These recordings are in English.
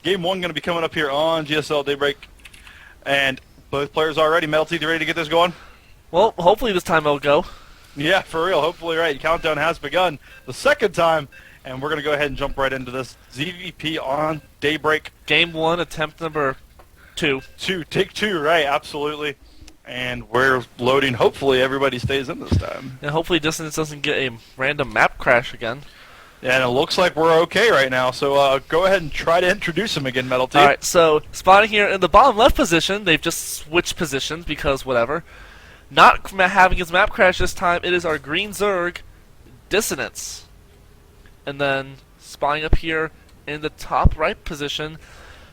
Game 1 going to be coming up here on GSL Daybreak. And both players are ready. Metal Teeth, you ready to get this going? Well, hopefully this time it'll go. Yeah, for real. Hopefully, right. Countdown has begun the second time. And we're going to go ahead and jump right into this. ZVP on Daybreak. Game 1, attempt number 2. Take 2, right. Absolutely. And we're loading. Hopefully, everybody stays in this time. And hopefully Dissonance doesn't get a random map crash again. Yeah, and it looks like we're okay right now. So go ahead and try to introduce him again, Metal Teeth. Alright, so spotting here in the bottom left position, they've just switched positions because whatever. Not having his map crash this time, it is our green Zerg, Dissonance. And then spotting up here in the top right position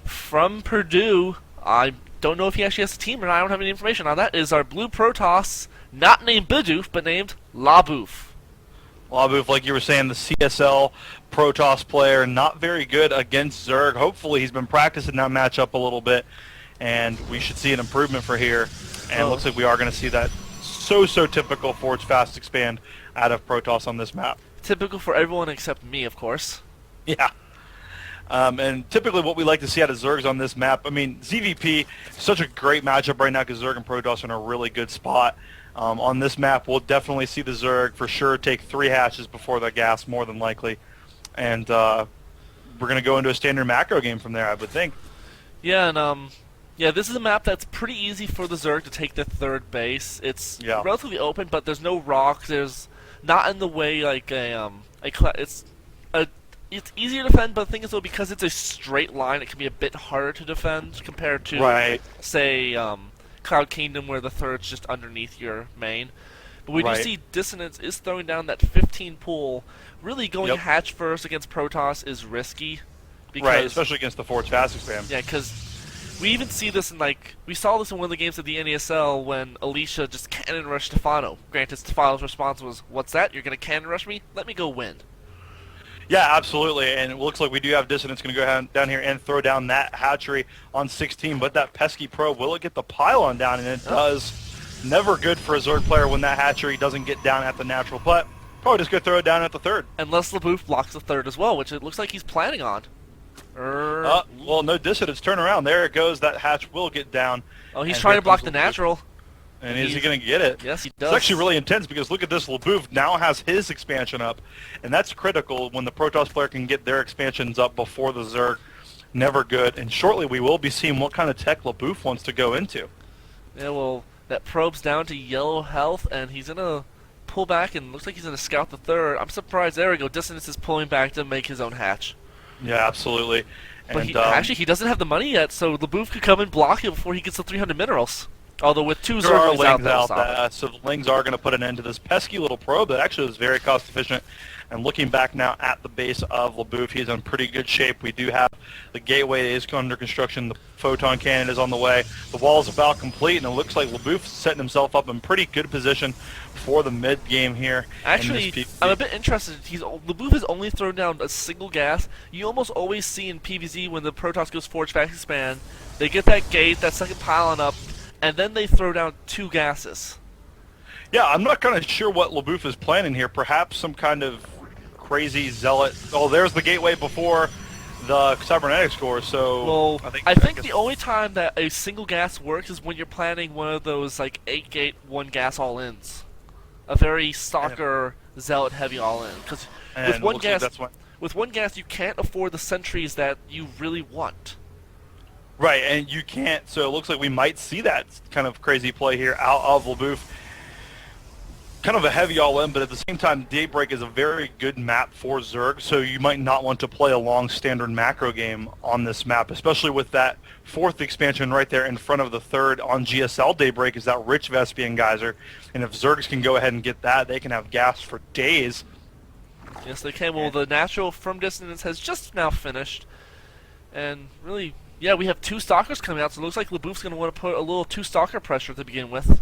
from Purdue, I don't know if he actually has a team or not, I don't have any information on that, is our blue Protoss, not named Bidoof, but named Laboof. Laboof, like you were saying, the CSL Protoss player, not very good against Zerg. Hopefully he's been practicing that matchup a little bit, and we should see an improvement for here. And it looks like we are going to see that so typical Forge Fast Expand out of Protoss on this map. Typical for everyone except me, of course. Yeah. And typically what we like to see out of Zergs on this map, I mean, ZVP, such a great matchup right now because Zerg and Protoss are in a really good spot. On this map, we'll definitely see the Zerg for sure take 3 hatches before the gas, more than likely. And we're going to go into a standard macro game from there, I would think. Yeah, and yeah, this is a map that's pretty easy for the Zerg to take the 3rd base. It's relatively open, but there's no rocks. There's not in the way like it's easier to defend, but the thing is though, because it's a straight line, it can be a bit harder to defend compared to say Cloud Kingdom, where the 3rd's just underneath your main. But we do see Dissonance is throwing down that 15 pool. Really going hatch first against Protoss is risky. Because, especially against the Forge Fast Expand. Yeah, because we even see this in, like, we saw this in one of the games of the NESL when Alicia just cannon rushed Stefano. Granted, Stefano's response was, "What's that? You're going to cannon rush me? Let me go win." Yeah, absolutely, and it looks like we do have Dissonance going to go down here and throw down that hatchery on 16, but that pesky probe, will it get the pylon down? And it does. Never good for a Zerg player when that hatchery doesn't get down at the natural, but probably just going to throw it down at the 3rd. Unless Laboof blocks the 3rd as well, which it looks like he's planning on. Well, no Dissonance, turn around. There it goes. That hatch will get down. Oh, he's trying to block the natural. And is he going to get it? Yes, he does. It's actually really intense because look at this. Laboof now has his expansion up. And that's critical when the Protoss player can get their expansions up before the Zerg. Never good. And shortly we will be seeing what kind of tech Laboof wants to go into. Yeah, well, that probe's down to yellow health, and he's going to pull back, and looks like he's going to scout the 3rd. I'm surprised. There we go. Dissonance is pulling back to make his own hatch. Yeah, absolutely. But and, actually, he doesn't have the money yet, so Laboof could come and block it before he gets the 300 minerals. Although with 2 Zerglings out there, so the Lings are going to put an end to this pesky little probe that actually was very cost efficient. And looking back now at the base of Laboof, he's in pretty good shape. We do have the gateway is under construction. The photon cannon is on the way. The wall is about complete, and it looks like Laboof is setting himself up in pretty good position for the mid game here. Actually, I'm a bit interested. Laboof has only thrown down a single gas. You almost always see in PvZ when the Protoss goes Forge Fast Expand, they get that gate, that second pylon up, and then they throw down 2 gases. Yeah, I'm not kind of sure what Laboof is planning here. Perhaps some kind of crazy zealot. Oh, there's the gateway before the cybernetics core. So well, I think the only time that a single gas works is when you're planning one of those like 8-gate 1 gas all-ins, a very stalker zealot heavy all-in. Because with one gas, you can't afford the sentries that you really want. Right, and you can't, so it looks like we might see that kind of crazy play here out of Laboof. Kind of a heavy all-in, but at the same time, Daybreak is a very good map for Zerg, so you might not want to play a long standard macro game on this map, especially with that 4th expansion right there in front of the 3rd on GSL Daybreak is that rich Vespian geyser, and if Zergs can go ahead and get that, they can have gas for days. Yes, they can. Well, the natural from Dissonance has just now finished, and really... Yeah, we have 2 Stalkers coming out, so it looks like Laboof's going to want to put a little 2 Stalker pressure to begin with.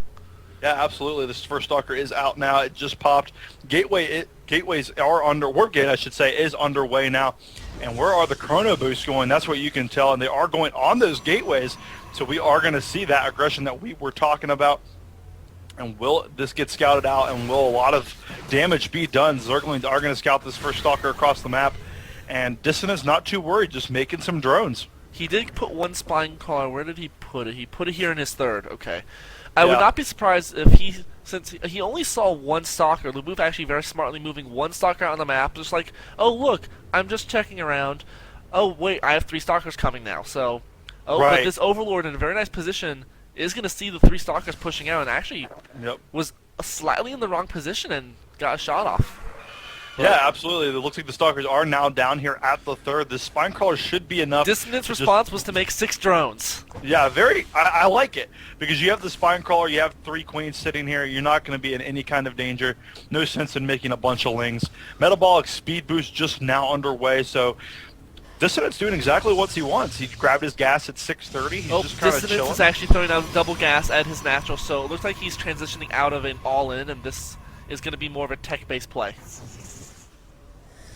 Yeah, absolutely. This first Stalker is out now. It just popped. Gateways are under... Warp Gate, I should say, is underway now. And where are the Chrono Boosts going? That's what you can tell. And they are going on those gateways. So we are going to see that aggression that we were talking about. And will this get scouted out? And will a lot of damage be done? Zerglings are going to scout this first Stalker across the map. And Dissonance not too worried, just making some drones. He did put one spine crawler. Where did he put it? He put it here in his third. Okay. I would not be surprised if since he only saw one stalker, Laboof actually very smartly moving one stalker out on the map, just like, oh look, I'm just checking around. Oh wait, I have 3 stalkers coming now. So, but this Overlord in a very nice position is going to see the 3 stalkers pushing out, and actually was slightly in the wrong position and got a shot off. Yeah, absolutely. It looks like the stalkers are now down here at the third. The spine crawler should be enough. Dissonance response was to make 6 drones. Yeah, I like it because you have the spine crawler, you have 3 queens sitting here. You're not going to be in any kind of danger. No sense in making a bunch of lings. Metabolic speed boost just now underway, so Dissonance doing exactly what he wants. He grabbed his gas at 6:30. He's just kind of chilling. Dissonance is actually throwing out double gas at his natural, so it looks like he's transitioning out of an all-in, and this is going to be more of a tech-based play.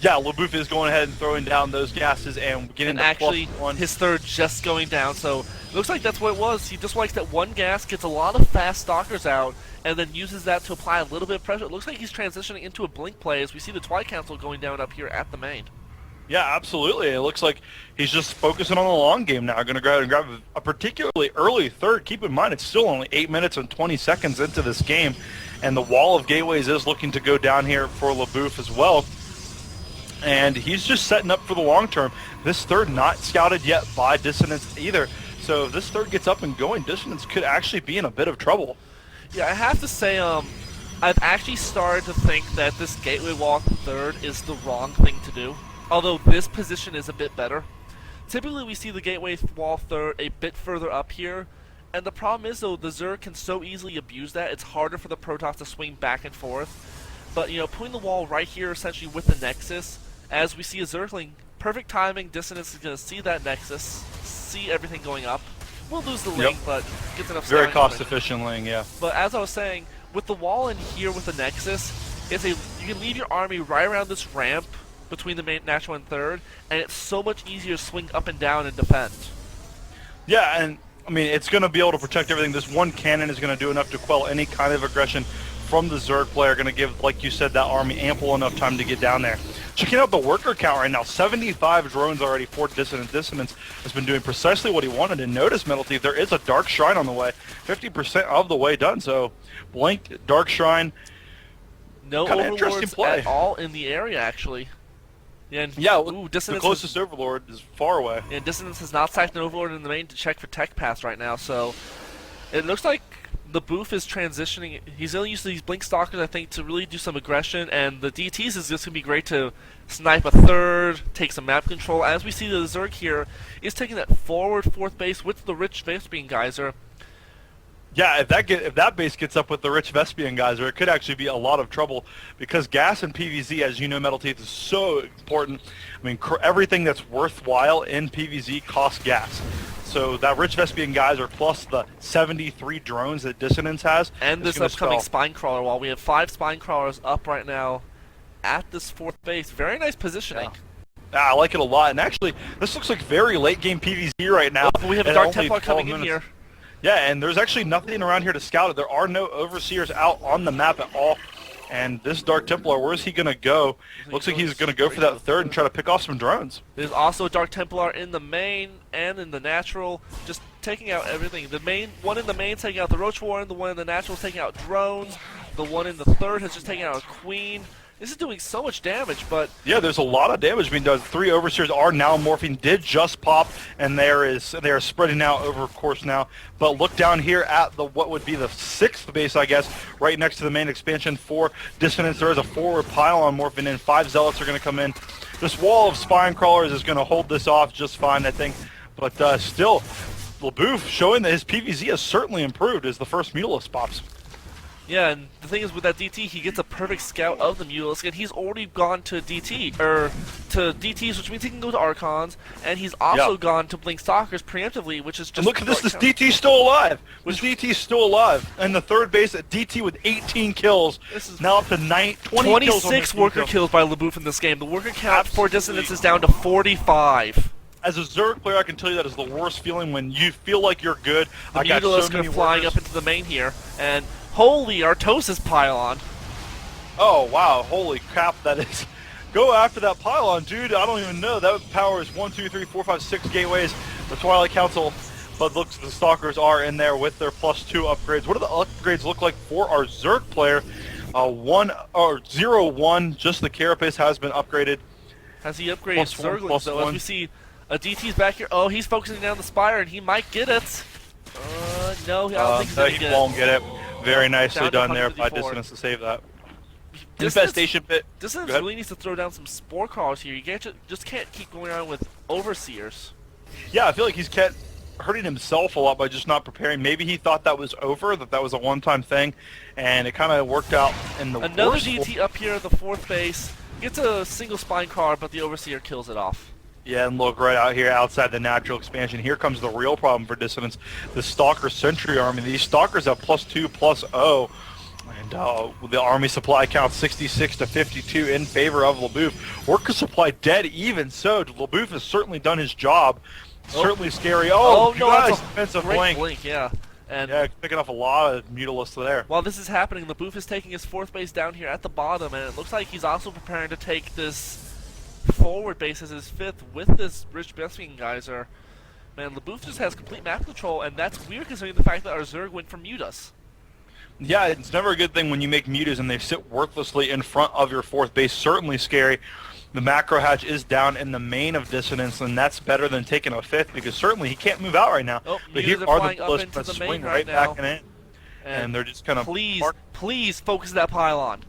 Yeah, Laboof is going ahead and throwing down those gases and getting the actually +1. His third just going down, so it looks like that's what it was. He just likes that one gas, gets a lot of fast stalkers out, and then uses that to apply a little bit of pressure. It looks like he's transitioning into a blink play as we see the Twi Council going down up here at the main. Yeah, absolutely. It looks like he's just focusing on the long game now. Going to go ahead and grab a particularly early third. Keep in mind, it's still only 8 minutes and 20 seconds into this game, and the wall of gateways is looking to go down here for Laboof as well. And he's just setting up for the long term. This third not scouted yet by Dissonance either. So if this third gets up and going, Dissonance could actually be in a bit of trouble. Yeah, I have to say, I've actually started to think that this gateway wall third is the wrong thing to do. Although this position is a bit better. Typically we see the gateway wall third a bit further up here. And the problem is, though, the Zerg can so easily abuse that. It's harder for the Protoss to swing back and forth. But, putting the wall right here essentially with the Nexus, as we see a Zergling, perfect timing. Dissonance is going to see that Nexus, see everything going up. We'll lose the link, but gets enough. Very cost-efficient link, yeah. But as I was saying, with the wall in here with the Nexus, you can leave your army right around this ramp between the main natural and third, and it's so much easier to swing up and down and defend. Yeah, and I mean, it's going to be able to protect everything. This one cannon is going to do enough to quell any kind of aggression from the Zerg player. Going to give, like you said, that army ample enough time to get down there. Checking out the worker count right now, 75 drones already for Dissonance. Dissonance has been doing precisely what he wanted. And notice, Metal Thief, there is a Dark Shrine on the way. 50% of the way done. So, Blink, Dark Shrine. No overlords at all in the area, actually. Yeah, the closest Overlord is far away. And Dissonance has not sacked an Overlord in the main to check for tech pass right now. So, it looks like Laboof is transitioning. He's only used these Blink Stalkers, I think, to really do some aggression, and the DTs is just going to be great to snipe a third, take some map control. As we see, the Zerg here is taking that forward fourth base with the Rich Vespian Geyser. Yeah, if that base gets up with the Rich Vespian Geyser, it could actually be a lot of trouble because gas and PvZ, as you know, Metal Teeth, is so important. I mean, everything that's worthwhile in PvZ costs gas. So that Rich Vespian Geyser plus the 73 drones that Dissonance has. And this upcoming spine crawler wall. We have 5 spine crawlers up right now at this fourth base. Very nice positioning. Yeah, I like it a lot. And actually, this looks like very late game PvZ right now. We have a Dark Templar coming in here. Yeah, and there's actually nothing around here to scout it. There are no Overseers out on the map at all. And this Dark Templar, where is he going to go? Looks like he's going to go for that third and try to pick off some drones. There's also a Dark Templar in the main and in the natural, just taking out everything. The main one in the main taking out the Roach Warren, the one in the natural is taking out drones, the one in the third has just taken out a queen. This is doing so much damage, but... Yeah, there's a lot of damage being done. 3 Overseers are now morphing, did just pop, and they are spreading out over course now. But look down here at what would be the 6th base, I guess, right next to the main expansion for Dissonance. There is a forward pylon morphing in. 5 Zealots are going to come in. This wall of Spine Crawlers is going to hold this off just fine, I think. But still, Laboof showing that his PvZ has certainly improved as the first Mutalisk pops. Yeah, and the thing is with that DT, he gets a perfect scout of the Mutalisk, and he's already gone to DT, or to DTs, which means he can go to Archons, and he's also gone to Blink Stalkers preemptively, which is just... And look at this DT's still alive! This DT's still alive! And the third base at DT with 18 kills, now up to 20 26 worker kills by Laboof in this game. The worker count for Dissonance is down to 45. As a Zerg player, I can tell you that is the worst feeling when you feel like you're good. The Mutalisk are flying up into the main here, and... Holy Artosis pylon. Oh, wow. Holy crap, that is Go after that pylon, dude. I don't even know. That powers 1, 2, 3, 4, 5, 6 gateways. The Twilight Council, but looks the Stalkers are in there with their +2 upgrades. What do the upgrades look like for our Zerg player? 0-1, just the Carapace has been upgraded. Has he upgraded Zerglings, though? As we see, a DT's back here. Oh, he's focusing down the Spire, and he might get it. No, I don't think he's going to get it. He won't get it. Very nicely done there by Dissonance to save that. Infestation pit. Dissonance really needs to throw down some Spore Crawlers here. You just can't keep going around with Overseers. Yeah, I feel like he's kept hurting himself a lot by just not preparing. Maybe he thought that was over, that was a one-time thing, and it kind of worked out in the Another DT up here at the 4th base. Gets a single Spine card, but the Overseer kills it off. Yeah, and look right out here outside the natural expansion. Here comes the real problem for Dissonance. The Stalker Sentry Army. These Stalkers have +2/+0. And the army supply count 66 to 52 in favor of Laboof. Worker supply dead even so. Laboof has certainly done his job. Certainly scary. Oh no, that's a defensive great blink. Yeah. And yeah, picking off a lot of Mutalisks there. While this is happening, Laboof is taking his 4th base down here at the bottom, and it looks like he's also preparing to take this forward base as his 5th with this Rich Vespian Geyser. Man, Laboof just has complete map control, and that's weird considering the fact that our Zerg went for Mutas. Yeah, it's never a good thing when you make mutas and they sit worthlessly in front of your 4th base. Certainly scary. The macro hatch is down in the main of Dissonance, and that's better than taking a 5th because certainly he can't move out right now. Oh, but here are the Ballists that swing right back in, and they're just kind of please focus that pylon.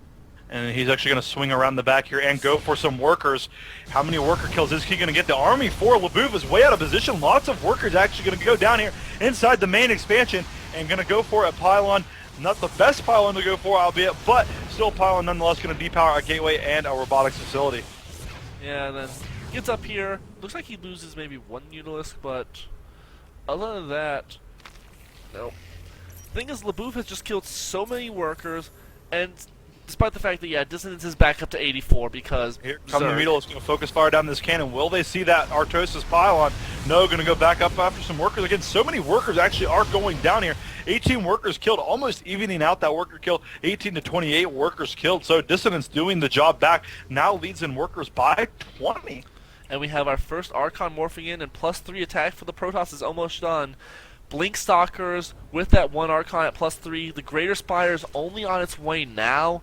And he's actually going to swing around the back here and go for some workers. How many worker kills is he going to get? The army for Laboof is way out of position. Lots of workers actually going to go down here inside the main expansion and going to go for a pylon. Not the best pylon to go for, albeit, but still a pylon nonetheless going to depower a gateway and a robotics facility. Yeah, and then gets up here. Looks like he loses maybe 1 Mutalisk, but other than that, nope. Thing is, Laboof has just killed so many workers, and despite the fact that, yeah, Dissonance is back up to 84 because here come the Mutalisks going to focus fire down this cannon. Will they see that Artosis pylon? No, going to go back up after some workers. Again, so many workers actually are going down here. 18 workers killed, almost evening out that worker kill. 18 to 28 workers killed. So Dissonance doing the job back now leads in workers by 20. And we have our first Archon morphing in, and +3 attack for the Protoss is almost done. Blink Stalkers with that 1 Archon at +3. The Greater Spire is only on its way now.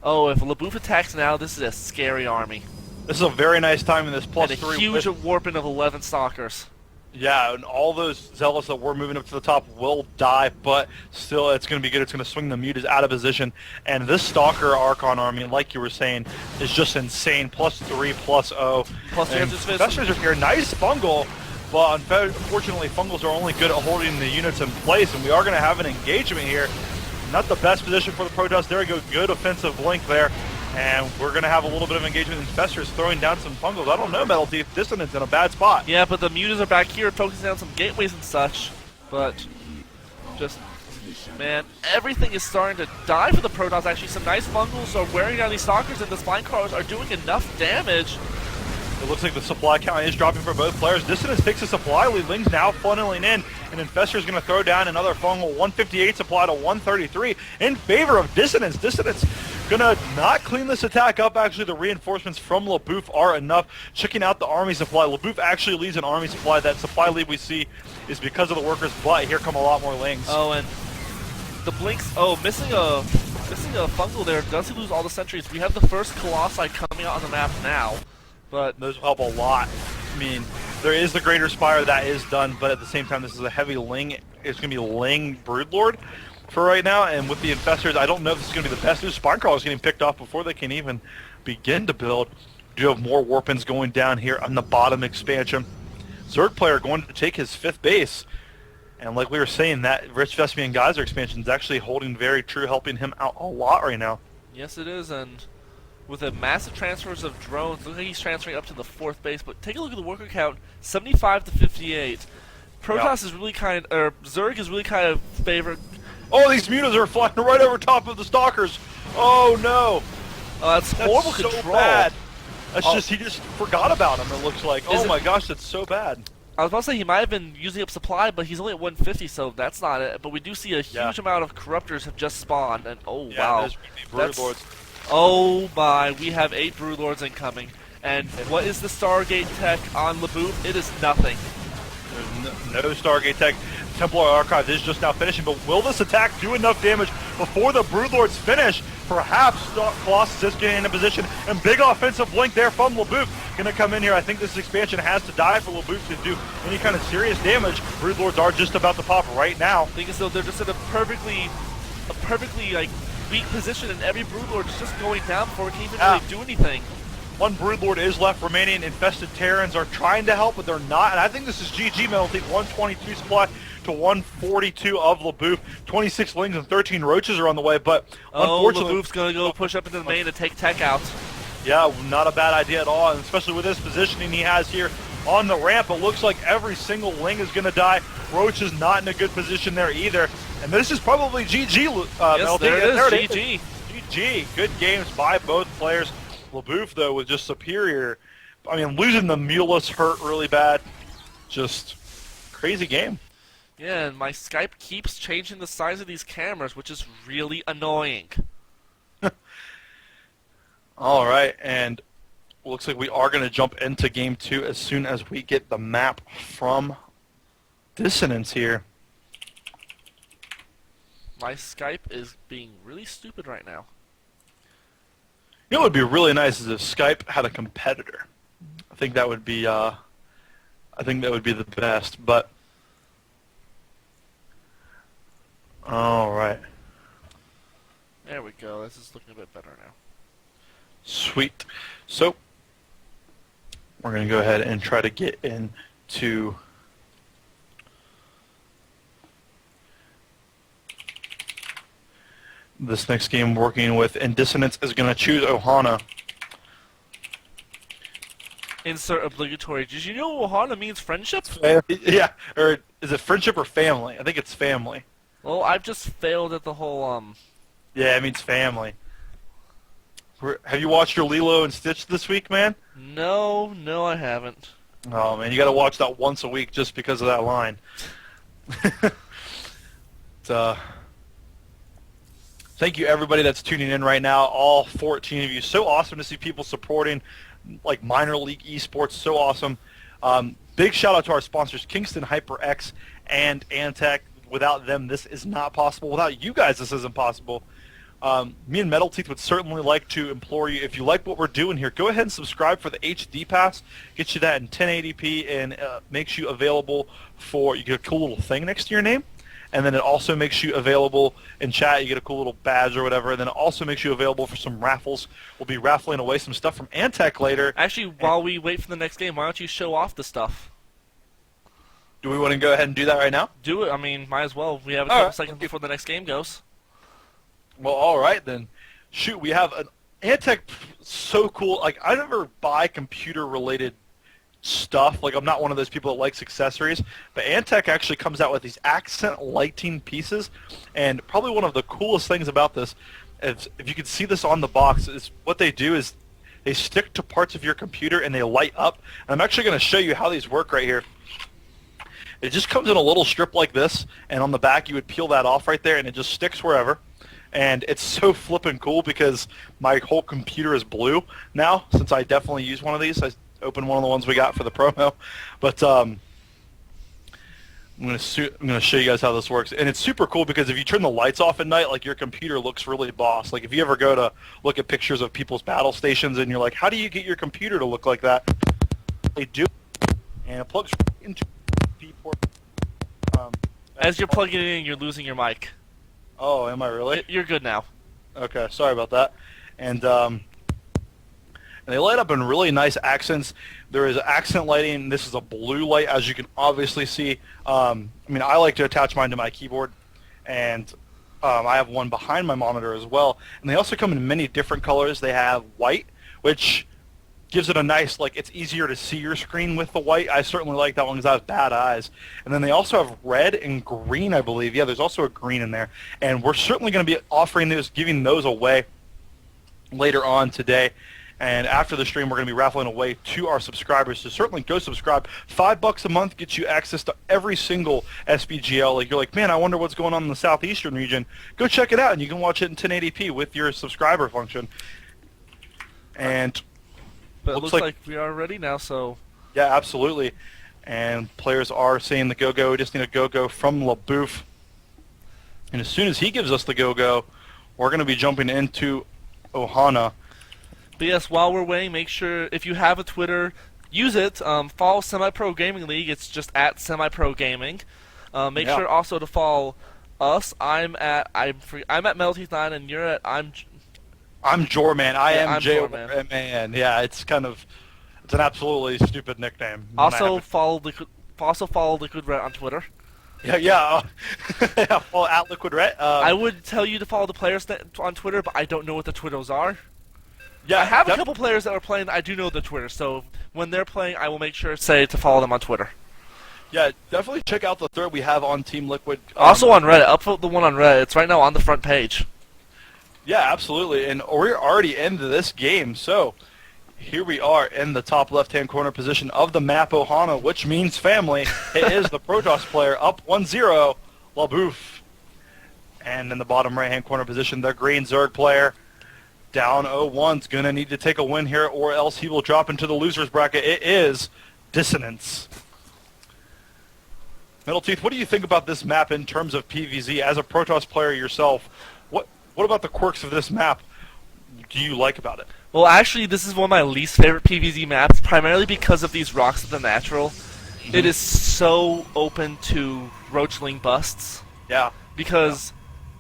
Oh, if Laboof attacks now, this is a scary army. This is a very nice time in this +3. And a huge warping of 11 Stalkers. Yeah, and all those Zealots that were moving up to the top will die, but still it's going to be good. It's going to swing the Mutas out of position. And this Stalker Archon army, like you were saying, is just insane. +3/+0. Investors are here. Nice fungal, but unfortunately fungals are only good at holding the units in place, and we are going to have an engagement here. Not the best position for the Protoss. There we go. Good offensive blink there. And we're going to have a little bit of engagement with Infestors throwing down some fungals. I don't know, Metal Teeth. Dissonance in a bad spot. Yeah, but the Mutas are back here focusing on some gateways and such. But just, man, everything is starting to die for the Protoss. Actually, some nice fungals are wearing down these Stalkers, and the Spine Crawlers are doing enough damage. It looks like the supply count is dropping for both players. Dissonance takes a supply lead. Ling's now funneling in, and Infestor's going to throw down another fungal. 158 supply to 133 in favor of Dissonance. Dissonance going to not clean this attack up. Actually, the reinforcements from Laboof are enough. Checking out the army supply. Laboof actually leads an army supply. That supply lead we see is because of the workers, but here come a lot more Lings. Oh, and the Blinks, missing a fungal there. Does he lose all the sentries? We have the first Colossi coming out on the map now. But those will help a lot. I mean, there is the Greater Spire that is done, but at the same time, this is a heavy Ling. It's going to be Ling Broodlord for right now, and with the Infestors, I don't know if this is going to be the best. There's Spine Crawlers getting picked off before they can even begin to build. We do have more Warpins going down here on the bottom expansion. Zerg player going to take his 5th base, and like we were saying, that Rich Vespian Geyser expansion is actually holding very true, helping him out a lot right now. Yes, it is, and with a massive transfers of drones, look like he's transferring up to the 4th base, but take a look at the worker count, 75 to 58. Protoss is really Zerg is really kind of favored. Oh, these Mutas are flying right over top of the Stalkers. Oh no. That's horrible control. So bad. That's just, he just forgot about him, it looks like. Oh my gosh, that's so bad. I was about to say he might have been using up supply, but he's only at 150, so that's not it. But we do see a huge amount of Corruptors have just spawned, and oh wow. There's Brood Lords. Oh my, we have 8 Broodlords incoming. And what is the Stargate tech on Laboof? It is nothing. There's no Stargate tech. Templar Archive is just now finishing, but will this attack do enough damage before the Broodlords finish? Perhaps Colossus is getting in a position, and big offensive blink there from Laboof. Going to come in here. I think this expansion has to die for Laboof to do any kind of serious damage. Broodlords are just about to pop right now. I think as though they're just in a perfectly like weak position, and every Broodlord is just going down before it can even really do anything. One Broodlord is left remaining. Infested Terrans are trying to help, but they're not. And I think this is GG Metal Teeth. 122 supply to 142 of Laboof. 26 Lings and 13 Roaches are on the way, but unfortunately... Laboof's going to go push up into the main to take tech out. Yeah, not a bad idea at all, and especially with this positioning he has here on the ramp. It looks like every single Ling is going to die. Roach is not in a good position there either. And this is probably GG. Yes, there it is. GG. GG. Good games by both players. Laboof, though, was just superior. I mean, losing the Mulus hurt really bad. Just crazy game. Yeah, and my Skype keeps changing the size of these cameras, which is really annoying. All right, and looks like we are going to jump into Game 2 as soon as we get the map from Dissonance here. My Skype is being really stupid right now. You know what would be really nice is if Skype had a competitor. I think that would be the best, but all right. There we go. This is looking a bit better now. Sweet. So we're going to go ahead and try to get into this next game working with, and Dissonance is going to choose Ohana. Insert obligatory. Did you know Ohana means friendship? Yeah, or is it friendship or family? I think it's family. Well, I've just failed at the whole, Yeah, it means family. Have you watched your Lilo and Stitch this week, man? No, I haven't. Oh, man, you got to watch that once a week just because of that line. Thank you, everybody that's tuning in right now, all 14 of you. So awesome to see people supporting, like, minor league esports. So awesome. Big shout-out to our sponsors, Kingston HyperX and Antec. Without them, this is not possible. Without you guys, this isn't possible. Me and Metal Teeth would certainly like to implore you, if you like what we're doing here, go ahead and subscribe for the HD Pass. Get you that in 1080p and makes you available for, you get a cool little thing next to your name. And then it also makes you available in chat. You get a cool little badge or whatever. And then it also makes you available for some raffles. We'll be raffling away some stuff from Antec later. Actually, while we wait for the next game, why don't you show off the stuff? Do we want to go ahead and do that right now? Do it. I mean, might as well. We have a couple seconds before the next game goes. Well, all right then. Shoot, we have an Antec. So cool. Like, I never buy computer-related stuff. Like, I'm not one of those people that likes accessories, but Antec actually comes out with these accent lighting pieces, and probably one of the coolest things about this, if you can see this on the box, is what they do is they stick to parts of your computer and they light up. And I'm actually going to show you how these work right here. It just comes in a little strip like this, and on the back you would peel that off right there, and it just sticks wherever. And it's so flippin' cool because my whole computer is blue now, since I definitely use one of these. I opened one of the ones we got for the promo. But I'm gonna show you guys how this works. And it's super cool because if you turn the lights off at night, like, your computer looks really boss. Like, if you ever go to look at pictures of people's battle stations and you're like, how do you get your computer to look like that? They do, and it plugs into the port. As you're plugging it in, you're losing your mic. Oh, am I really? You're good now. Okay, sorry about that. And they light up in really nice accents. There is accent lighting. This is a blue light, as you can obviously see. I mean, I like to attach mine to my keyboard, and I have one behind my monitor as well. And they also come in many different colors. They have white, which gives it a nice, like, it's easier to see your screen with the white. I certainly like that one because I have bad eyes. And then they also have red and green, I believe. Yeah, there's also a green in there. And we're certainly going to be offering those, giving those away later on today. And after the stream, we're going to be raffling away to our subscribers. So certainly go subscribe. $5 a month gets you access to every single SPGL. Like, you're like, man, I wonder what's going on in the southeastern region. Go check it out, and you can watch it in 1080p with your subscriber function. And but it looks like we are ready now, so... Yeah, absolutely. And players are saying the go-go. We just need a go-go from Laboof. And as soon as he gives us the go-go, we're going to be jumping into Ohana. But yes, while we're waiting, make sure if you have a Twitter, use it. Follow Semi-Pro Gaming League. It's just at Semi-Pro Gaming. Make sure also to follow us. I'm at Melteeth9, and you're at I'm Jorman. I am Jorman. Yeah, it's an absolutely stupid nickname. Also follow Liquid Ret on Twitter. Yeah. Follow at Liquid Ret. I would tell you to follow the players on Twitter, but I don't know what the Twitters are. Yeah, I have a couple players that are playing. I do know the Twitter, so when they're playing, I will make sure to follow them on Twitter. Yeah, definitely check out the thread we have on Team Liquid. Also on Reddit. Upvote the one on Reddit. It's right now on the front page. Yeah, absolutely. And we're already into this game, so here we are in the top left-hand corner position of the map Ohana, which means family. It is the Protoss player up 1-0, Laboof. And in the bottom right-hand corner position, the green Zerg player down 0-1's going to need to take a win here, or else he will drop into the loser's bracket. It is Dissonance. Middleteeth, what do you think about this map in terms of PvZ? As a Protoss player yourself, what about the quirks of this map do you like about it? Well, actually, this is one of my least favorite PvZ maps, primarily because of these rocks of the natural. Mm-hmm. It is so open to roachling busts. Yeah. Because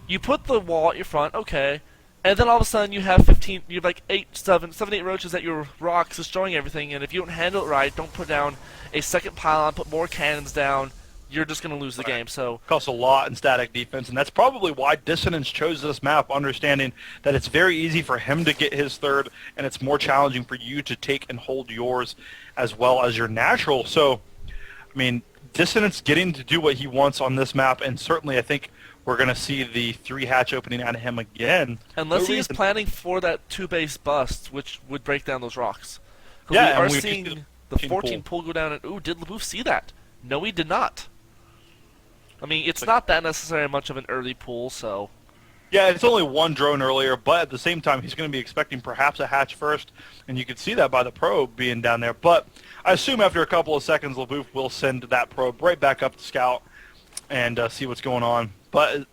you put the wall at your front, okay, and then all of a sudden you have 7, 8 roaches at your rocks destroying everything, and if you don't handle it right, don't put down a second pylon, put more cannons down, you're just going to lose the game. So costs a lot in static defense, and that's probably why Dissonance chose this map, understanding that it's very easy for him to get his third, and it's more challenging for you to take and hold yours as well as your natural. So, I mean, Dissonance getting to do what he wants on this map, and certainly I think we're going to see the 3-hatch opening out of him again. Unless he is planning for that 2-base bust, which would break down those rocks. Yeah, we are seeing the 14 pull go down, and ooh, did Laboof see that? No, he did not. I mean, it's not that necessarily much of an early pull, so... Yeah, it's only one drone earlier, but at the same time, he's going to be expecting perhaps a hatch first, and you can see that by the probe being down there. But I assume after a couple of seconds, Laboof will send that probe right back up to scout and see what's going on. But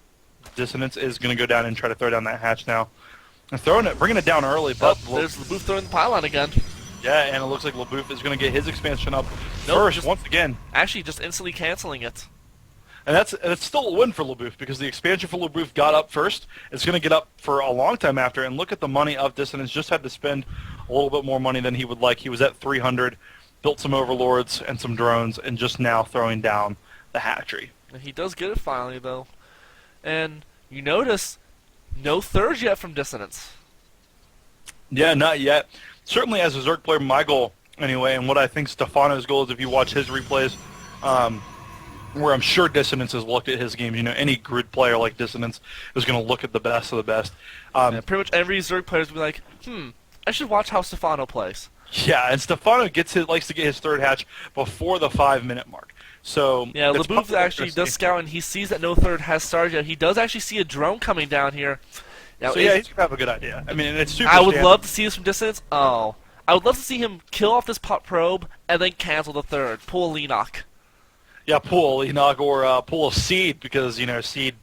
Dissonance is going to go down and try to throw down that hatch now. And bringing it down early, but... there's Laboof throwing the pylon again. Yeah, and it looks like Laboof is going to get his expansion up first once again. Actually, just instantly canceling it. And that's still a win for Laboof, because the expansion for Laboof got up first. It's going to get up for a long time after. And look at the money of Dissonance. Just had to spend a little bit more money than he would like. He was at 300, built some overlords and some drones, and just now throwing down the hatchery. And he does get it finally, though. And you notice no thirds yet from Dissonance. Yeah, not yet. Certainly as a Zerg player, my goal, anyway, and what I think Stefano's goal is, if you watch his replays, where I'm sure Dissonance has looked at his games. You know, any grid player like Dissonance is going to look at the best of the best. Yeah, pretty much every Zerg player is going to be like, I should watch how Stefano plays. Yeah, and Stefano likes to get his third hatch before the 5-minute mark. So yeah, Laboof actually does scout, and he sees that no third has started yet. He does actually see a drone coming down here. Now, so yeah, he's going to have a good idea. I mean, it's super I would love to see this from Dissonance. Oh, I would love to see him kill off this probe and then cancel the third. Pull a Leenock. Yeah, pull a Leenock or pull a Seed, because, you know, Seed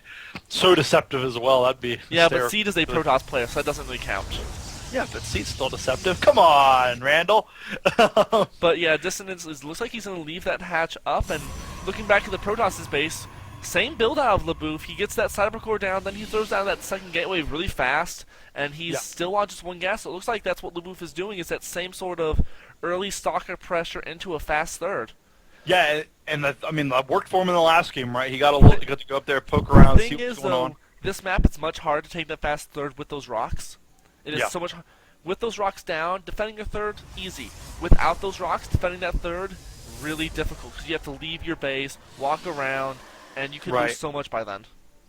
so deceptive as well. That'd be yeah, but Seed is a Protoss player, so that doesn't really count. Yeah, but Seed's still deceptive. Come on, Randall. But yeah, Dissonance looks like he's going to leave that hatch up, and looking back at the Protoss' base, same build out of Laboof. He gets that cyber core down, then he throws down that second gateway really fast, and he's still on just one gas. So it looks like that's what Laboof is doing, is that same sort of early stalker pressure into a fast third. Yeah, and I mean, that worked for him in the last game, right? He got to go up there, poke around, see what's going on. This map, it's much harder to take that fast third with those rocks. It is so much. With those rocks down, defending your third, easy. Without those rocks, defending that third, really difficult, because you have to leave your base, walk around, and you can lose so much by then.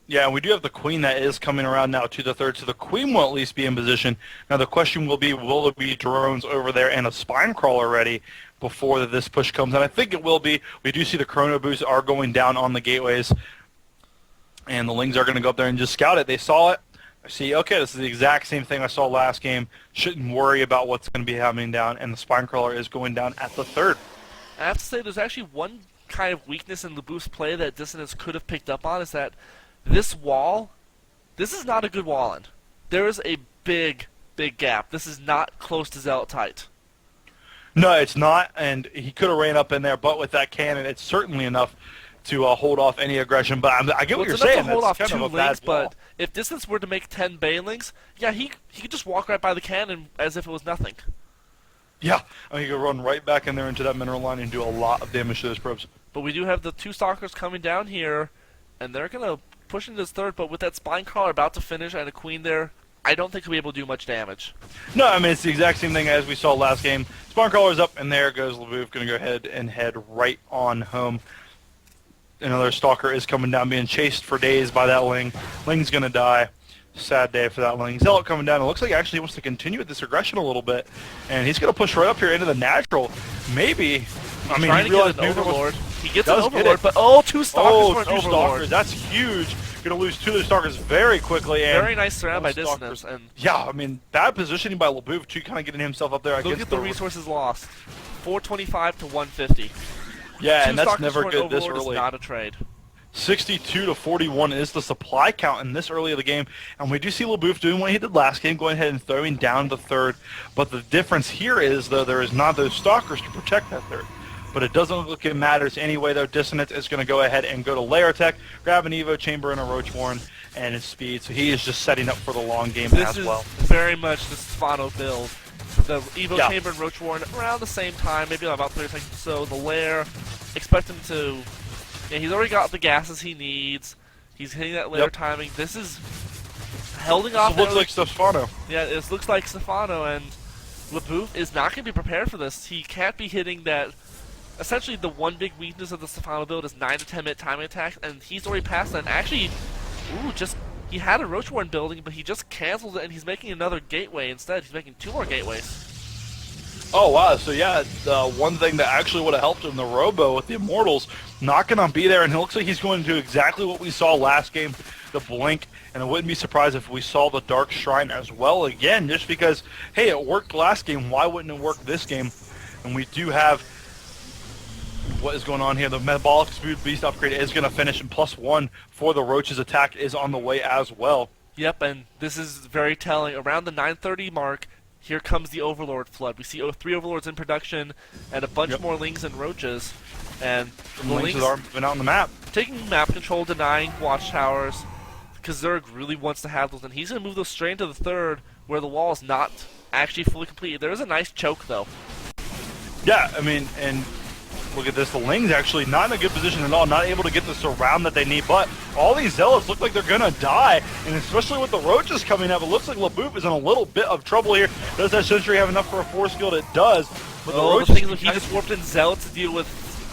Yeah, and we do have the queen that is coming around now to the third, so the queen will at least be in position. Now the question will be there be drones over there and a spine crawler ready before this push comes? And I think it will be. We do see the chrono boosts are going down on the gateways, and the Lings are going to go up there and just scout it. They saw it. I see, okay, this is the exact same thing I saw last game. Shouldn't worry about what's going to be happening down, and the spine crawler is going down at the third. I have to say there's actually one kind of weakness in Laboof's play that Dissonance could have picked up on, is that this wall, this is not a good wall in. There is a big, big gap. This is not close to Zealot tight. No, it's not, and he could have ran up in there, but with that cannon, it's certainly enough to hold off any aggression. But I get what you're saying. It's enough to hold off kind two of a bad Lings, wall. but if Distance were to make 10 Banelings, yeah, he could just walk right by the cannon as if it was nothing. Yeah, I mean, he could run right back in there into that mineral line and do a lot of damage to those probes. But we do have the two Stalkers coming down here, and they're going to push into this third, but with that spine crawler about to finish and a queen there, I don't think he'll be able to do much damage. No, I mean, it's the exact same thing as we saw last game. Spine crawler's up, and there goes Laboof, going to go ahead and head right on home. Another Stalker is coming down, being chased for days by that Ling. Ling's going to die. Sad day for that Ling. Zealot coming down. It looks like he actually wants to continue with this aggression a little bit, and he's going to push right up here into the natural. Maybe. I mean, he realized an Overlord. He gets does an Overlord, but two Stalkers for an Overlord. Stalkers. That's huge. Going to lose two of the Stalkers very quickly. And very nice surround by Dissonance. And yeah, I mean, bad positioning by Laboof, too, kind of getting himself up there. Look at the resources lost. 425 to 150. Yeah, two and that's Stalkers never for an good this Overlord early. Is not a trade. 62 to 41 is the supply count in this early of the game, and we do see Laboof doing what he did last game, going ahead and throwing down the third. But the difference here is, though, there is not those Stalkers to protect that third. But it doesn't look like it matters anyway, though. Dissonance is going to go ahead and go to Lair Tech, grab an Evo Chamber and a Roach Warren, and his speed. So he is just setting up for the long game as well. This is very much the Stefano build. The Evo Chamber and Roach Warren around the same time, maybe about 30 seconds or so. The Lair, expect him to... Yeah, he's already got the gases he needs. He's hitting that Lair timing. This is holding off. It looks like Stefano. Yeah, it looks like Stefano, and Laboof is not going to be prepared for this. He can't be hitting that. Essentially, the one big weakness of the Stefano build is 9 to 10 minute timing attacks, and he's already passed that. And actually, he had a Roach Warren building, but he just canceled it, and he's making another gateway instead. He's making 2 more gateways. Oh, wow. So, yeah, the one thing that actually would have helped him, the Robo with the Immortals, not going to be there, and it looks like he's going to do exactly what we saw last game, the Blink, and I wouldn't be surprised if we saw the Dark Shrine as well again, just because, hey, it worked last game, why wouldn't it work this game? And we do have what is going on here. The Metabolic Speed Beast upgrade is going to finish, and +1 for the Roach's attack is on the way as well. Yep, and this is very telling. Around the 9:30 mark, here comes the Overlord flood. We see 3 Overlords in production, and a bunch more Lings and Roaches. And the Lings are moving out on the map. Taking map control, denying watchtowers. Kazurg really wants to have those, and he's going to move those straight into the third, where the wall is not actually fully completed. There is a nice choke, though. Yeah, I mean, and look at this. The Ling's actually not in a good position at all, not able to get the surround that they need. But all these Zealots look like they're going to die, and especially with the Roaches coming up, it looks like Laboof is in a little bit of trouble here. Does that Sentry have enough for a force field? It does. But the thing is, he just warped in Zealots to deal with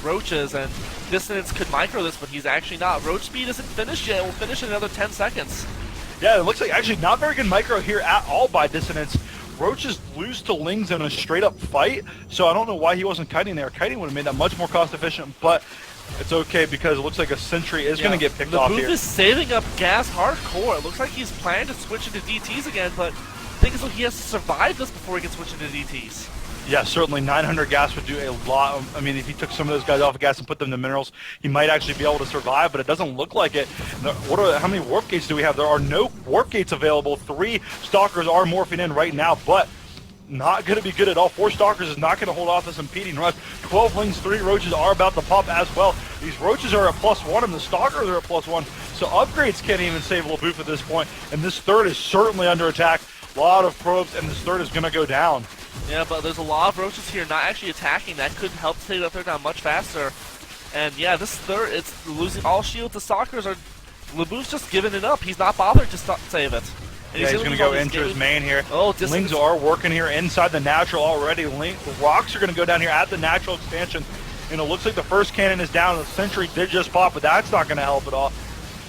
Roaches, and Dissonance could micro this, but he's actually not. Roach speed isn't finished yet. It will finish in another 10 seconds. Yeah, it looks like actually not very good micro here at all by Dissonance. Roaches lose to Lings in a straight-up fight, so I don't know why he wasn't kiting there. Kiting would have made that much more cost-efficient, but it's okay because it looks like a Sentry is going to get picked off here. Laboof is saving up gas hardcore. It looks like he's planning to switch into DTs again, but the thing is, he has to survive this before he can switch into DTs. Yeah, certainly 900 gas would do a lot. I mean, if he took some of those guys off of gas and put them to minerals, he might actually be able to survive, but it doesn't look like it. How many warp gates do we have? There are no warp gates available. 3 Stalkers are morphing in right now, but not going to be good at all. 4 Stalkers is not going to hold off this impeding rush. 12 Lings, 3 Roaches are about to pop as well. These Roaches are at +1, and the Stalkers are at +1, so upgrades can't even save Laboof at this point, and this third is certainly under attack. A lot of probes, and this third is going to go down. Yeah, but there's a lot of Roaches here not actually attacking. That could help take that third down much faster. And yeah, this third, it's losing all shields. The Stalkers are... Laboof's just giving it up. He's not bothered to save it. And yeah, he's going to go into his main here. Oh, Lings are working here inside the natural already. The rocks are going to go down here at the natural expansion. And it looks like the first cannon is down. The Sentry did just pop, but that's not going to help at all.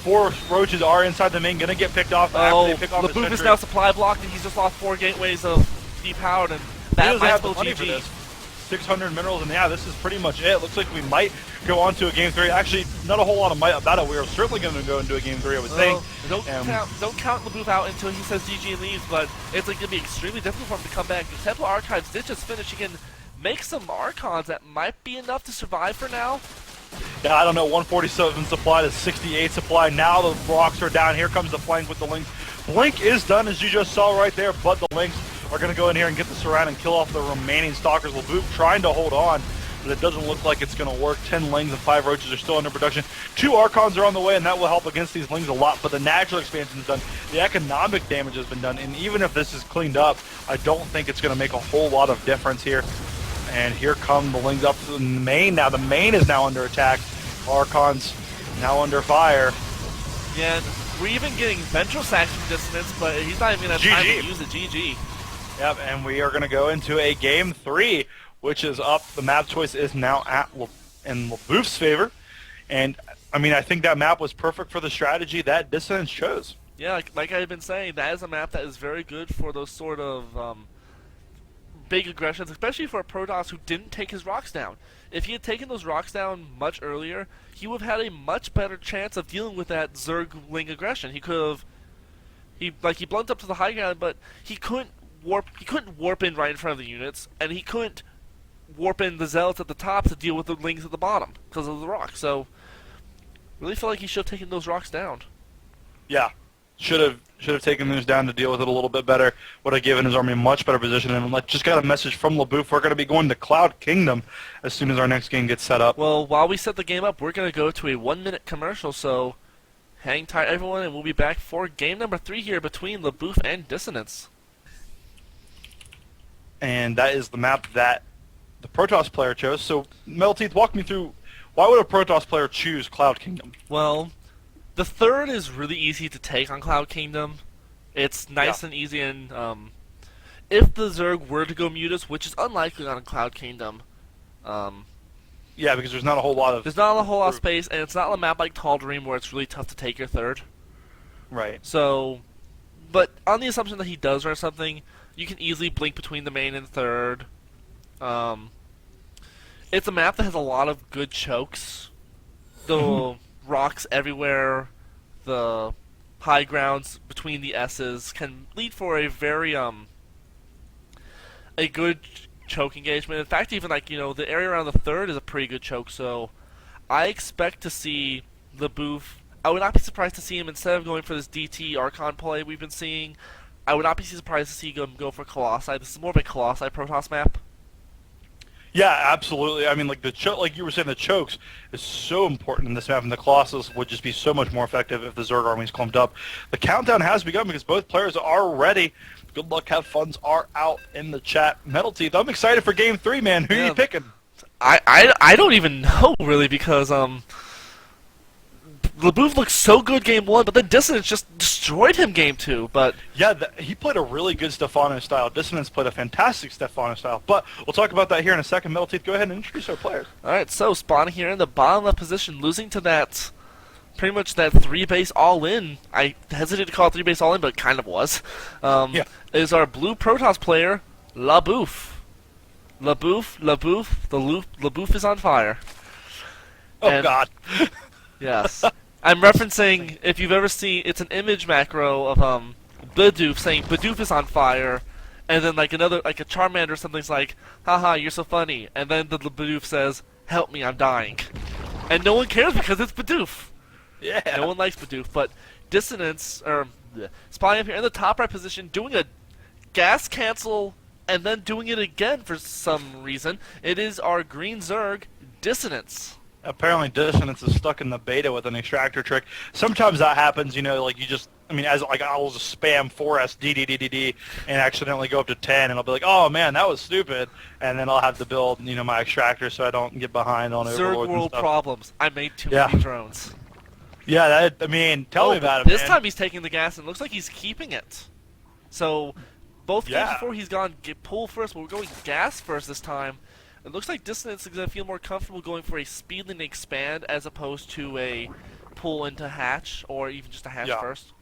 4 roaches are inside the main, gonna get picked off. After they pick off Laboof is now supply blocked, and he's just lost 4 gateways of depowered, and that might spell GG. 600 minerals, and yeah, this is pretty much it. Looks like we might go on to a game 3. Actually, not a whole lot of might about it. We're certainly going to go into a game 3, I would think. Don't count Laboof out until he says GG and leaves, but it's like going to be extremely difficult for him to come back. The Temple Archives did just finish. He can make some Archons that might be enough to survive for now. Yeah, I don't know, 147 supply to 68 supply. Now the rocks are down. Here comes the flank with the Lynx. Blink is done, as you just saw right there, but the Lynx are going to go in here and get the surround and kill off the remaining stalkers. Laboof trying to hold on, but it doesn't look like it's going to work. 10 Lings and 5 roaches are still under production. 2 Archons are on the way, and that will help against these Lings a lot, but the natural expansion is done. The economic damage has been done, and even if this is cleaned up, I don't think it's going to make a whole lot of difference here. And here come the Lings up to the main. Now the main is now under attack. Archons now under fire. Yeah, and we're even getting ventral sacks from Dissonance, but he's not even going to have time to use the GG. Yep, and we are going to go into a game 3, which is up. The map choice is now in Laboof's favor. And, I mean, I think that map was perfect for the strategy that Dissonance chose. Yeah, like I've been saying, that is a map that is very good for those sort of big aggressions, especially for a Protoss who didn't take his rocks down. If he had taken those rocks down much earlier, he would have had a much better chance of dealing with that Zergling aggression. He could have... He blunt up to the high ground, but he couldn't warp in right in front of the units, and he couldn't warp in the Zealots at the top to deal with the Lings at the bottom because of the rocks. So, really feel like he should have taken those rocks down. Yeah, should have taken those down to deal with it a little bit better. Would have given his army a much better position. And just got a message from Laboof. We're going to be going to Cloud Kingdom as soon as our next game gets set up. Well, while we set the game up, we're going to go to a 1-minute commercial. So, hang tight, everyone, and we'll be back for game number 3 here between Laboof and Dissonance. And that is the map that the Protoss player chose. So, Metalteeth, walk me through, why would a Protoss player choose Cloud Kingdom? Well, the third is really easy to take on Cloud Kingdom. It's nice and easy, and if the Zerg were to go Mutas, which is unlikely on Cloud Kingdom, yeah, because there's not a whole lot of space, and it's not a map like Tal'Darim where it's really tough to take your third. Right. So, but on the assumption that he does run something, you can easily blink between the main and third. It's a map that has a lot of good chokes. The rocks everywhere, the high grounds between the S's can lead for a very a good choke engagement. In fact, even the area around the third is a pretty good choke. So I expect to see Laboof. I would not be surprised to see him, instead of going for this DT Archon play we've been seeing, I would not be surprised to see him go for Colossi. This is more of a Colossi Protoss map. Yeah, absolutely. I mean, like like you were saying, the chokes is so important in this map, and the Colossus would just be so much more effective if the Zerg army's clumped up. The countdown has begun because both players are ready. Good luck, have funs are out in the chat. Metalteeth, I'm excited for game 3, man. Who are you picking? I don't even know really, because Laboof looked so good game 1, but then Dissonance just destroyed him game 2. But yeah, he played a really good Stefano style. Dissonance played a fantastic Stefano style. But we'll talk about that here in a second. Metalteeth, go ahead and introduce our players. Alright, so spawning here in the bottom left position, losing to that, pretty much that 3-base all-in. I hesitated to call it 3-base all-in, but it kind of was. Is our blue Protoss player, Laboof. Laboof, Laboof is on fire. Oh, God. Yes. I'm referencing, if you've ever seen, it's an image macro of Bidoof saying Bidoof is on fire, and then like a Charmander or something's like, haha, you're so funny, and then the Bidoof says, help me, I'm dying. And no one cares because it's Bidoof. Yeah. No one likes Bidoof, but Dissonance, spawning up here in the top right position, doing a gas cancel, and then doing it again for some reason. It is our green Zerg, Dissonance. Apparently Dissonance is stuck in the beta with an extractor trick. Sometimes that happens, like you just, I mean, I'll just spam 4S DDDDD and accidentally go up to 10, and I'll be like, oh man, that was stupid, and then I'll have to build, my extractor so I don't get behind on Overlords Zerg world problems. I made too many drones. Yeah, tell me about it, This man. time he's taking the gas, and it looks like he's keeping it. So, both games before he's gone pull first, but we're going gas first this time. It looks like Dissonance is going to feel more comfortable going for a speedling expand as opposed to a pull into hatch, or even just a hatch first.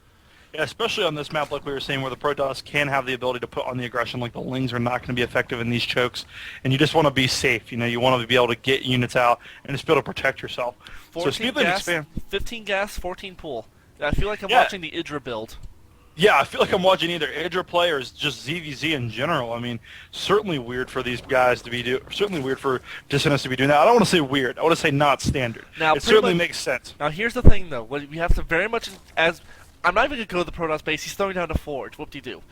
Yeah, especially on this map, like we were saying, where the Protoss can have the ability to put on the aggression. Like the Lings are not going to be effective in these chokes, and you just want to be safe. You know, you want to be able to get units out and just be able to protect yourself. 14 gas, 15 gas, 14 pull. I feel like I'm watching the Idra build. Yeah, I feel like I'm watching either Idra play or just ZVZ in general. I mean, certainly weird for these guys to be certainly weird for Dissonance to be doing that. I don't want to say weird. I want to say not standard. Now, it certainly makes sense. Now, here's the thing, though. What we have to very much I'm not even going to go to the Protoss base. He's throwing down a Forge. Whoop-de-doo.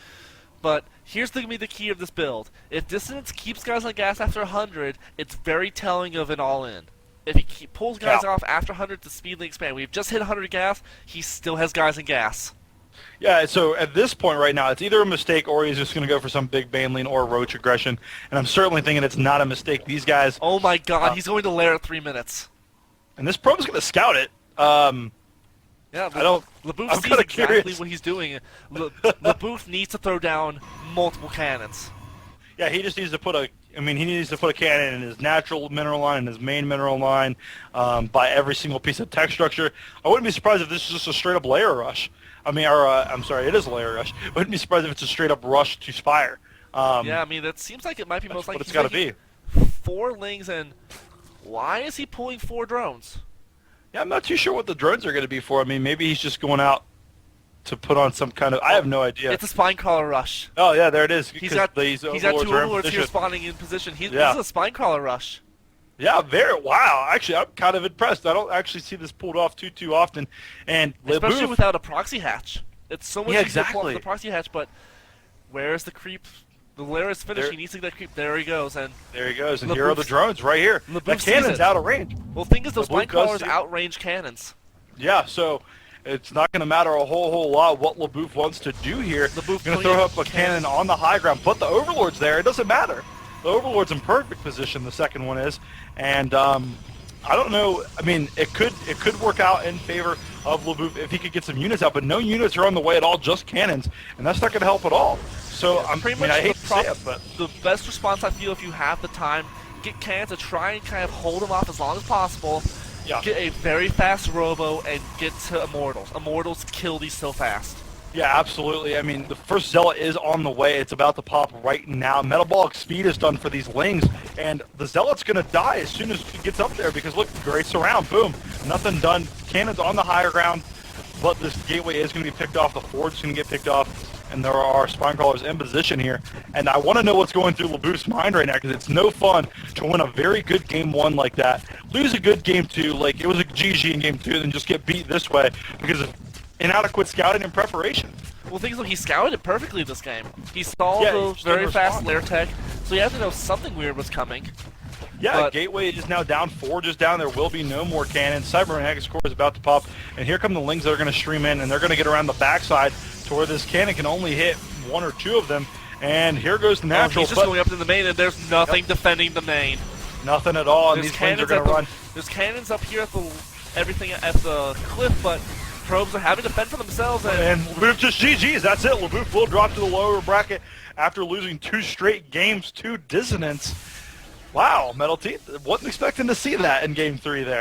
But here's going to be the key of this build. If Dissonance keeps guys on gas after 100, it's very telling of an all-in. If he pulls guys off after 100 to speedily expand, we've just hit 100 gas, he still has guys in gas. Yeah, so at this point right now, it's either a mistake or he's just going to go for some big Banelane or Roach aggression. And I'm certainly thinking it's not a mistake. These guys... Oh my god, he's going to lair at 3 minutes. And this probe's going to scout it. Yeah, Laboof sees exactly what he's doing. Laboof needs to throw down multiple cannons. Yeah, he just needs to put he needs to put a cannon in his natural mineral line and his main mineral line by every single piece of tech structure. I wouldn't be surprised if this is just a straight-up layer rush. I'm sorry, it is a layer rush. I wouldn't be surprised if it's a straight-up rush to Spire. Yeah, I mean, that seems like it might be most likely. But it's got to be. 4 Lings, and why is he pulling 4 drones? Yeah, I'm not too sure what the drones are going to be for. I mean, maybe he's just going out to put on some kind of... I have no idea. It's a Spinecrawler rush. Oh, yeah, there it is. He's got 2 Overlords here spawning in position. This is a Spinecrawler rush. Yeah, wow. Actually, I'm kind of impressed. I don't actually see this pulled off too often. And especially without a proxy hatch. It's so much easier to pull off the proxy hatch, but where is the creep? The lair is finished. He needs to get that creep. There he goes. And here are the drones right here. The cannon's out of range. Well, the thing is, those Spinecrawlers outrange cannons. Yeah, so it's not going to matter a whole lot what Laboof wants to do here. Laboof going to throw up a cannon on the high ground. Put the Overlords there. It doesn't matter. The Overlord's in perfect position. The second one is, and I don't know. I mean, it could work out in favor of Laboof if he could get some units out, but no units are on the way at all. Just cannons, and that's not going to help at all. So I hate to say it, but the best response I feel if you have the time, get cannons to try and kind of hold them off as long as possible. Yeah. Get a very fast robo and get to Immortals. Immortals kill these so fast. Yeah, absolutely. I mean, the first Zealot is on the way. It's about to pop right now. Metabolic speed is done for these Lings, and the Zealot's going to die as soon as he gets up there because, look, great surround. Boom. Nothing done. Cannon's on the higher ground, but this gateway is going to be picked off. The Forge is going to get picked off, and there are Spinecrawlers in position here. And I want to know what's going through Laboof's mind right now because it's no fun to win a very good game 1 like that, lose a good game 2, like it was a GG in game 2, and then just get beat this way because of inadequate scouting and preparation. Well, things like he scouted it perfectly this game. He saw the very fast lair tech, so he had to know something weird was coming. Yeah, Gateway is now down, Forge is down, there will be no more cannons. Cyber and Haggis Core is about to pop, and here come the Lings that are going to stream in, and they're going to get around the backside to where this cannon can only hit 1 or 2 of them, and here goes the natural. He's just going up to the main, and there's nothing defending the main. Nothing at all, and these Lings are going to run. There's cannons up here at everything at the cliff, but probes are having to fend for themselves. And Laboof just GG's. That's it. Laboof will drop to the lower bracket after losing 2 straight games to Dissonance. Wow, Metal Teeth. Wasn't expecting to see that in game 3 there.